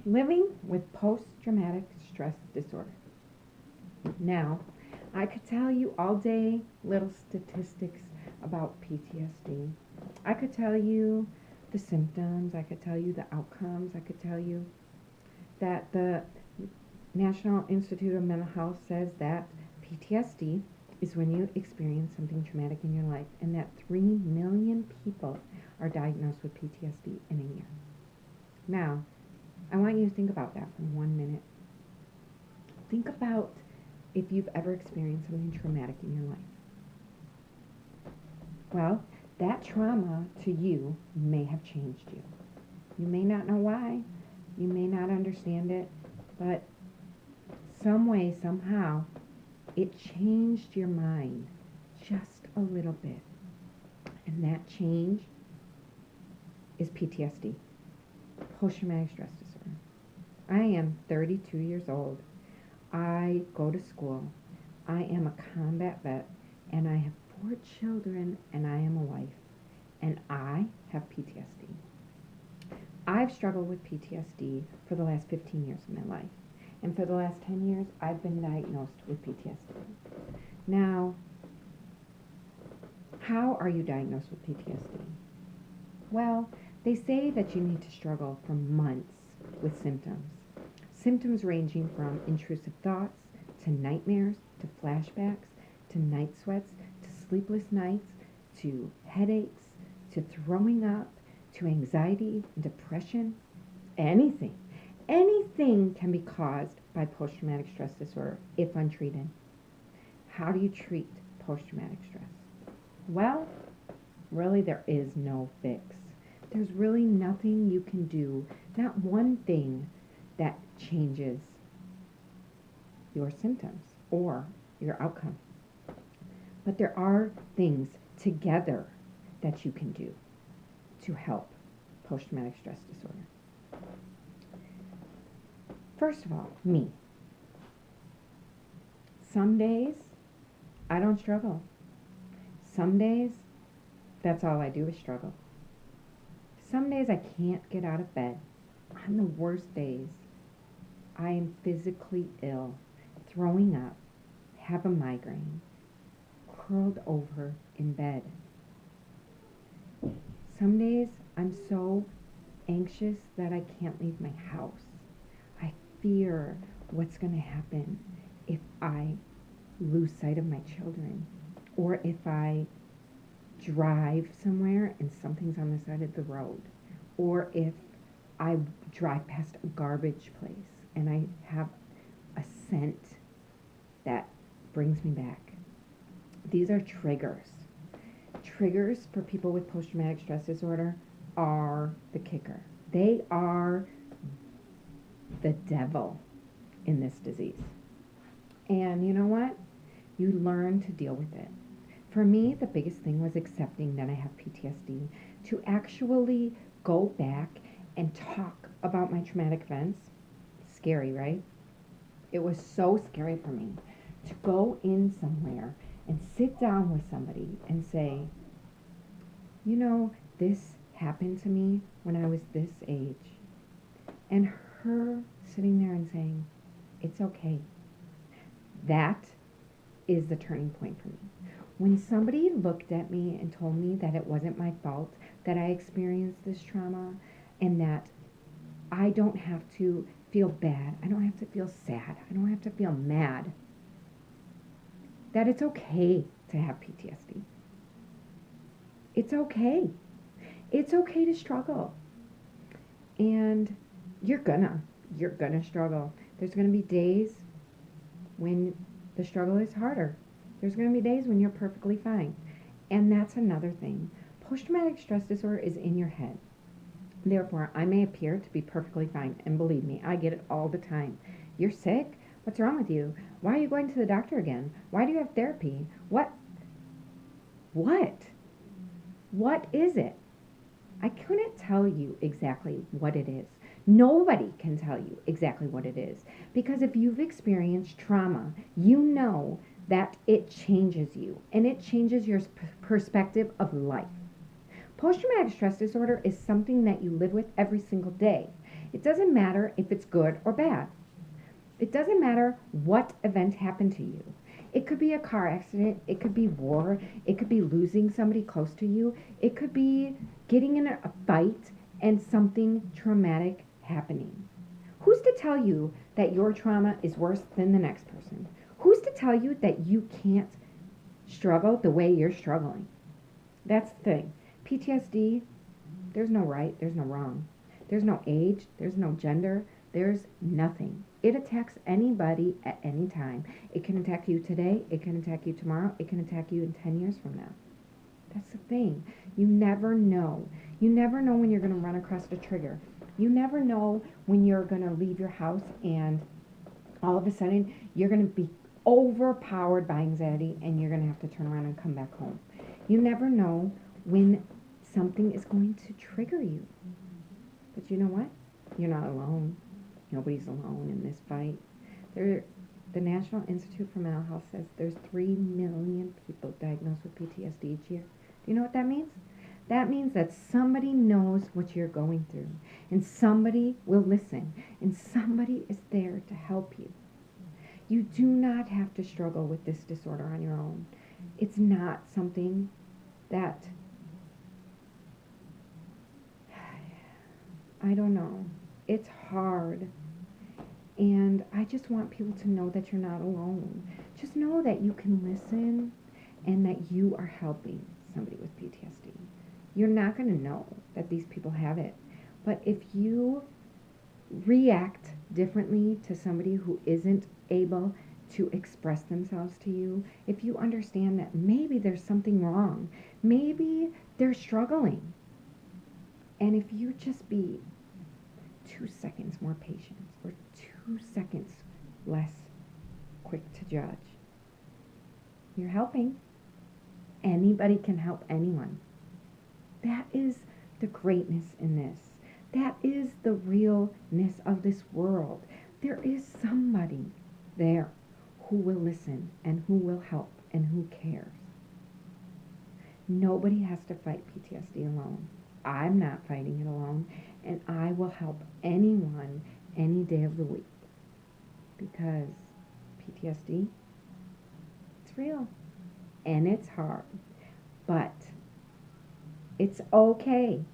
living with post-traumatic stress disorder. Now, I could tell you all day little statistics about PTSD. I could tell you the symptoms, I could tell you the outcomes, I could tell you that the National Institute of Mental Health says that PTSD is when you experience something traumatic in your life, and that 3 million people are diagnosed with PTSD in a year. Now, I want you to think about that for 1 minute. Think about if you've ever experienced something traumatic in your life. Well, that trauma to you may have changed you. You may not know why, you may not understand it, but some way, somehow, it changed your mind just a little bit. And that change is PTSD, post-traumatic stress disorder. I am 32 years old. I go to school. I am a combat vet, and I have 4 children, and I am a wife, and I have PTSD. I've struggled with PTSD for the last 15 years of my life, and for the last 10 years, I've been diagnosed with PTSD. Now, how are you diagnosed with PTSD? Well, they say that you need to struggle for months with symptoms. Symptoms ranging from intrusive thoughts, to nightmares, to flashbacks, to night sweats, to sleepless nights, to headaches, to throwing up, to anxiety, depression, anything. Anything can be caused by post-traumatic stress disorder if untreated. How do you treat post-traumatic stress? Well, really there is no fix. There's really nothing you can do, not one thing that changes your symptoms or your outcome. But there are things together that you can do to help post-traumatic stress disorder. First of all, me. Some days I don't struggle. Some days that's all I do is struggle. Some days I can't get out of bed. On the worst days, I am physically ill, throwing up, have a migraine, curled over in bed. Some days I'm so anxious that I can't leave my house. I fear what's going to happen if I lose sight of my children, or if I drive somewhere and something's on the side of the road, or if I drive past a garbage place and I have a scent that brings me back. These are triggers. Triggers for people with post-traumatic stress disorder are the kicker. They are the devil in this disease. And you know what? You learn to deal with it. For me, the biggest thing was accepting that I have PTSD, to actually go back and talk about my traumatic events. Scary, right? It was so scary for me to go in somewhere and sit down with somebody and say, you know, this happened to me when I was this age. And her sitting there and saying, it's okay. That is the turning point for me. When somebody looked at me and told me that it wasn't my fault that I experienced this trauma, and that I don't have to feel bad, I don't have to feel sad, I don't have to feel mad, that it's okay to have PTSD. It's okay. It's okay to struggle. And you're gonna struggle. There's gonna be days when the struggle is harder. There's gonna be days when you're perfectly fine. And that's another thing. Post-traumatic stress disorder is in your head. Therefore, I may appear to be perfectly fine. And believe me, I get it all the time. You're sick? What's wrong with you? Why are you going to the doctor again? Why do you have therapy? What? What is it? I couldn't tell you exactly what it is. Nobody can tell you exactly what it is. Because if you've experienced trauma, you know that it changes you. And it changes your perspective of life. Post-traumatic stress disorder is something that you live with every single day. It doesn't matter if it's good or bad. It doesn't matter what event happened to you. It could be a car accident, it could be war, it could be losing somebody close to you, it could be getting in a fight and something traumatic happening. Who's to tell you that your trauma is worse than the next person? Who's to tell you that you can't struggle the way you're struggling? That's the thing. PTSD, there's no right, there's no wrong. There's no age, there's no gender, there's nothing. It attacks anybody at any time. It can attack you today, it can attack you tomorrow, it can attack you in 10 years from now. That's the thing. You never know. You never know when you're going to run across a trigger. You never know when you're going to leave your house and all of a sudden you're going to be overpowered by anxiety and you're going to have to turn around and come back home. You never know when something is going to trigger you. But you know what? You're not alone. Nobody's alone in this fight. The National Institute for Mental Health says there's 3 million people diagnosed with PTSD each year. Do you know what that means? That means that somebody knows what you're going through, and somebody will listen, and somebody is there to help you. You do not have to struggle with this disorder on your own. It's not something that, I don't know, it's hard. And I just want people to know that you're not alone. Just know that you can listen and that you are helping somebody with PTSD. You're not going to know that these people have it. But if you react differently to somebody who isn't able to express themselves to you, if you understand that maybe there's something wrong, maybe they're struggling, and if you just be 2 seconds more patient or 2 seconds less quick to judge, you're helping. Anybody can help anyone. That is the greatness in this. That is the realness of this world. There is somebody there who will listen and who will help and who cares. Nobody has to fight PTSD alone. I'm not fighting it alone, and I will help anyone any day of the week, because PTSD, it's real and it's hard, but it's okay